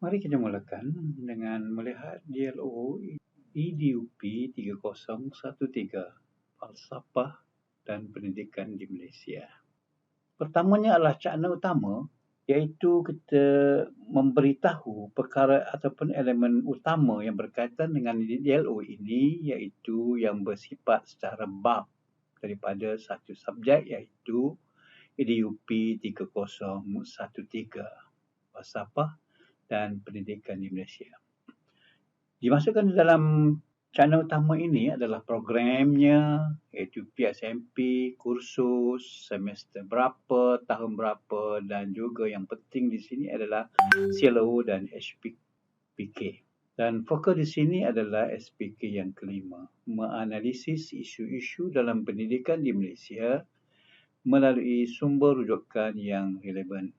Mari kita mulakan dengan melihat DLO EDUP 3013, Falsafah dan Pendidikan di Malaysia. Pertamanya adalah cakna utama, iaitu kita memberitahu perkara ataupun elemen utama yang berkaitan dengan DLO ini, iaitu yang bersifat secara bab daripada satu subjek, iaitu EDUP 3013, Falsafah dan Pendidikan di Malaysia. Dimasukkan dalam cakna utama ini adalah programnya, iaitu PSMP, kursus, semester berapa, tahun berapa, dan juga yang penting di sini adalah CLO dan HPK. Dan fokus di sini adalah SPK yang kelima, menganalisis isu-isu dalam pendidikan di Malaysia melalui sumber rujukan yang relevan.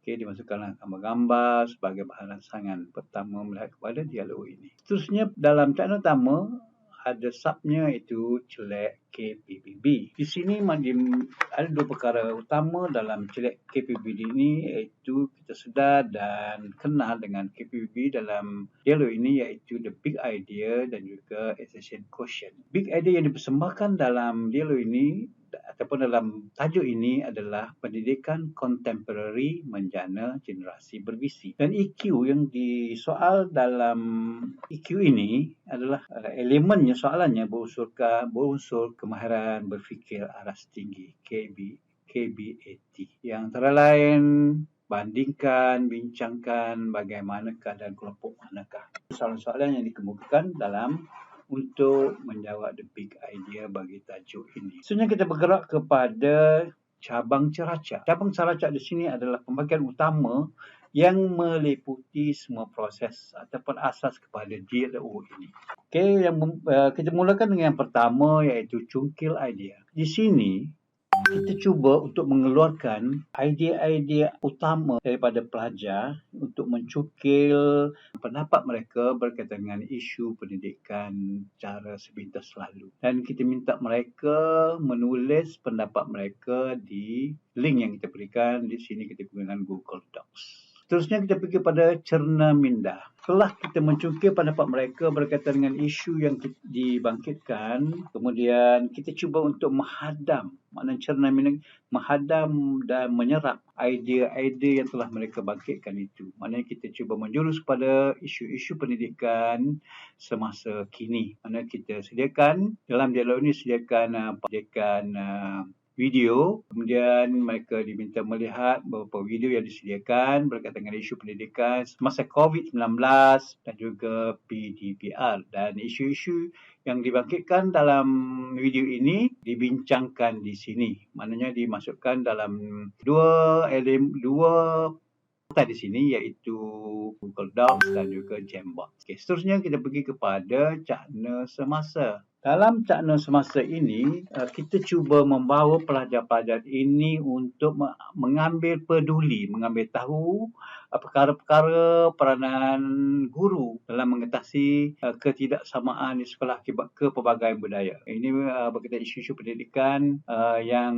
Dimasukkanlah gambar-gambar sebagai bahan rangsangan pertama melihat kepada dialog ini. Seterusnya dalam cakna utama ada subnya, iaitu celek KPBB. Di sini ada dua perkara utama dalam celek KPBB ini, iaitu kita sedar dan kenal dengan KPBB dalam dialog ini, iaitu the big idea dan juga accession quotient. Big idea yang dipersembahkan dalam dialog ini ataupun dalam tajuk ini adalah pendidikan kontemporari menjana generasi bervisi. Dan EQ yang disoal dalam EQ ini adalah elemennya, soalannya berunsur kemahiran berfikir aras tinggi, KBAT, yang antara lain bandingkan, bincangkan bagaimanakah dan kelompok manakah. Soalan-soalan yang dikemukakan dalam untuk menjawab the big idea bagi tajuk ini. Sebenarnya kita bergerak kepada cabang ceracak. Cabang ceracak di sini adalah pembagian utama yang meliputi semua proses ataupun asas kepada DLO ini. Kita mulakan dengan yang pertama, iaitu cungkil idea. Di sini kita cuba untuk mengeluarkan idea-idea utama daripada pelajar untuk mencukil pendapat mereka berkaitan dengan isu pendidikan secara sepintas lalu. Dan kita minta mereka menulis pendapat mereka di link yang kita berikan. Di sini kita gunakan Google Docs. Seterusnya kita pergi pada cerna minda. Setelah kita mencungkil pendapat mereka berkaitan dengan isu yang dibangkitkan, kemudian kita cuba untuk menghadam, maknanya cerna minda, menghadam dan menyerap idea-idea yang telah mereka bangkitkan itu. Maknanya kita cuba menjurus kepada isu-isu pendidikan semasa kini. Maknanya kita sediakan, dalam dialog ini sediakan video, kemudian mereka diminta melihat beberapa video yang disediakan berkaitan dengan isu pendidikan semasa COVID-19 dan juga PDPR, dan isu-isu yang dibangkitkan dalam video ini dibincangkan di sini. Maknanya dimasukkan dalam dua di sini, iaitu Google Docs dan juga Jambox. Seterusnya kita pergi kepada cakna semasa. Dalam cakna semasa ini, kita cuba membawa pelajar-pelajar ini untuk mengambil peduli, mengambil tahu perkara-perkara peranan guru dalam mengatasi ketidaksamaan di sekolah akibat kepelbagaian budaya. Ini berkaitan isu-isu pendidikan yang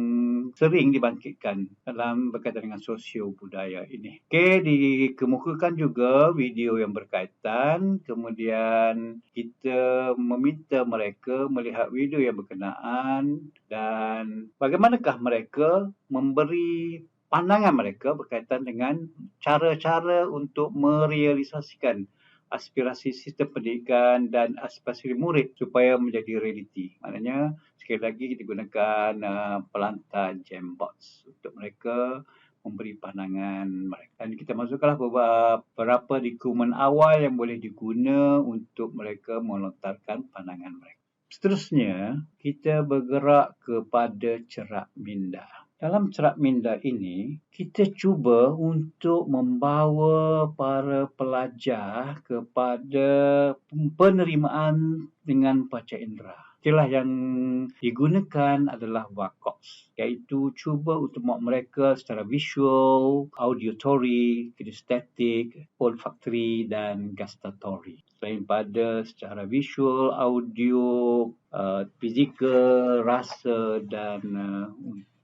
sering dibangkitkan dalam berkaitan dengan sosio budaya ini. Dikemukakan juga video yang berkaitan, kemudian kita meminta mereka melihat video yang berkenaan dan bagaimanakah mereka memberi pandangan mereka berkaitan dengan cara-cara untuk merealisasikan aspirasi sistem pendidikan dan aspirasi murid supaya menjadi realiti. Maknanya sekali lagi kita gunakan pelantar Jambox untuk mereka memberi pandangan mereka. Dan kita masukkanlah beberapa dokumen awal yang boleh diguna untuk mereka melontarkan pandangan mereka. Seterusnya, kita bergerak kepada cerak minda. Dalam cerak minda ini, kita cuba untuk membawa para pelajar kepada penerimaan dengan panca indera. Istilah yang digunakan adalah WAKOS, iaitu cuba untuk mereka secara visual, auditory, kinesthetic, olfactory dan gustatory. Selain pada secara visual, audio, fizikal, rasa dan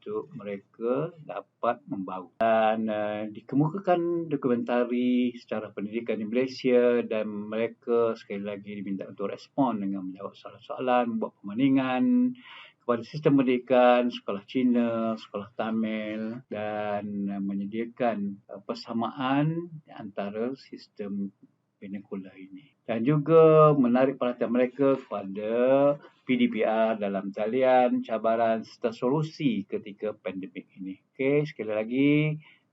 untuk mereka dapat membawa. Dan dikemukakan dokumentari secara pendidikan di Malaysia dan mereka sekali lagi diminta untuk respon dengan menjawab soalan-soalan, membuat perbandingan kepada sistem pendidikan sekolah Cina, sekolah Tamil dan menyediakan persamaan antara sistem vernacular ini. Dan juga menarik perhatian mereka kepada PDPR dalam talian, cabaran serta solusi ketika pandemik ini. Okey, sekali lagi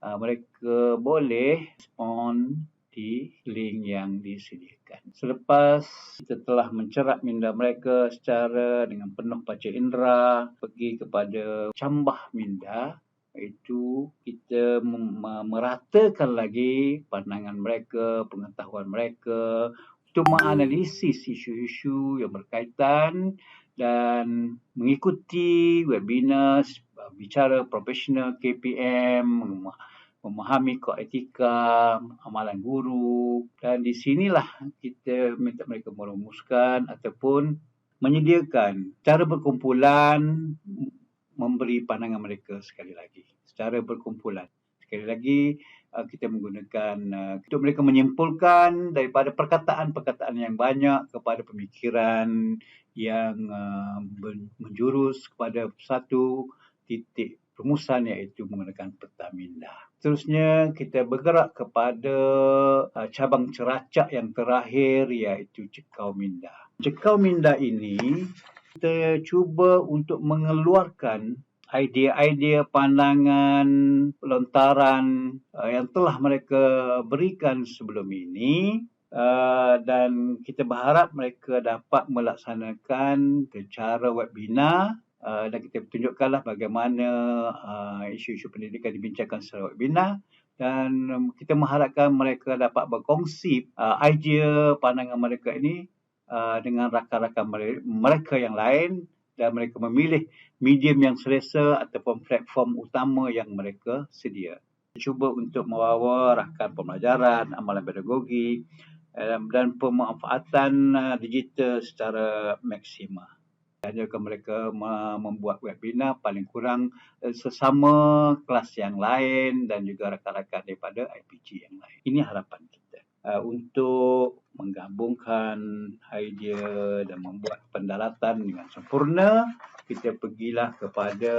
mereka boleh respon di link yang disediakan. Selepas kita telah mencerap minda mereka secara dengan penuh panca indera, pergi kepada cambah minda, iaitu kita meratakan lagi pandangan mereka, pengetahuan mereka untuk menganalisis isu-isu yang berkaitan dan mengikuti webinar bicara profesional KPM, memahami kod etika, amalan guru, dan di sinilah kita minta mereka merumuskan ataupun menyediakan cara berkumpulan, memberi pandangan mereka sekali lagi. Secara berkumpulan. Sekali lagi kita menggunakan untuk mereka menyimpulkan daripada perkataan-perkataan yang banyak kepada pemikiran yang menjurus kepada satu titik rumusan iaitu menggunakan peta minda. Seterusnya kita bergerak kepada cabang ceracak yang terakhir iaitu cekau minda. Cekau minda ini kita cuba untuk mengeluarkan idea-idea, pandangan, lontaran yang telah mereka berikan sebelum ini dan kita berharap mereka dapat melaksanakan secara webinar dan kita tunjukkanlah bagaimana isu-isu pendidikan dibincangkan secara webinar dan kita mengharapkan mereka dapat berkongsi idea pandangan mereka ini dengan rakan-rakan mereka yang lain dan mereka memilih medium yang selesa ataupun platform utama yang mereka sedia. Cuba untuk membawa rakan pembelajaran, amalan pedagogi dan pemanfaatan digital secara maksima. Ajarkan mereka membuat webinar paling kurang sesama kelas yang lain dan juga rakan-rakan daripada IPG yang lain. Ini harapan kita untuk menggabungkan idea dan membuat pendaratan dengan sempurna. Kita pergilah kepada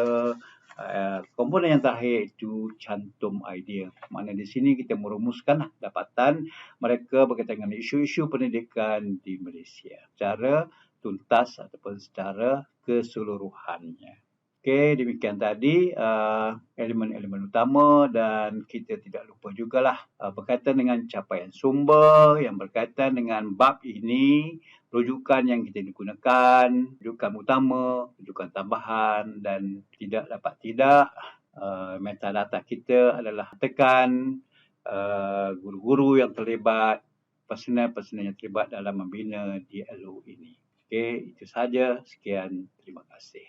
komponen yang terakhir iaitu cantum idea. Mana di sini kita merumuskan dapatan mereka berkaitan dengan isu-isu pendidikan di Malaysia secara tuntas ataupun secara keseluruhannya. Okey, demikian tadi elemen-elemen utama dan kita tidak lupa jugalah berkaitan dengan capaian sumber yang berkaitan dengan bab ini, rujukan yang kita digunakan, rujukan utama, rujukan tambahan dan tidak dapat tidak metadata kita adalah tekan guru-guru yang terlibat, personal-personal yang terlibat dalam membina DLO ini. Okey, itu sahaja. Sekian. Terima kasih.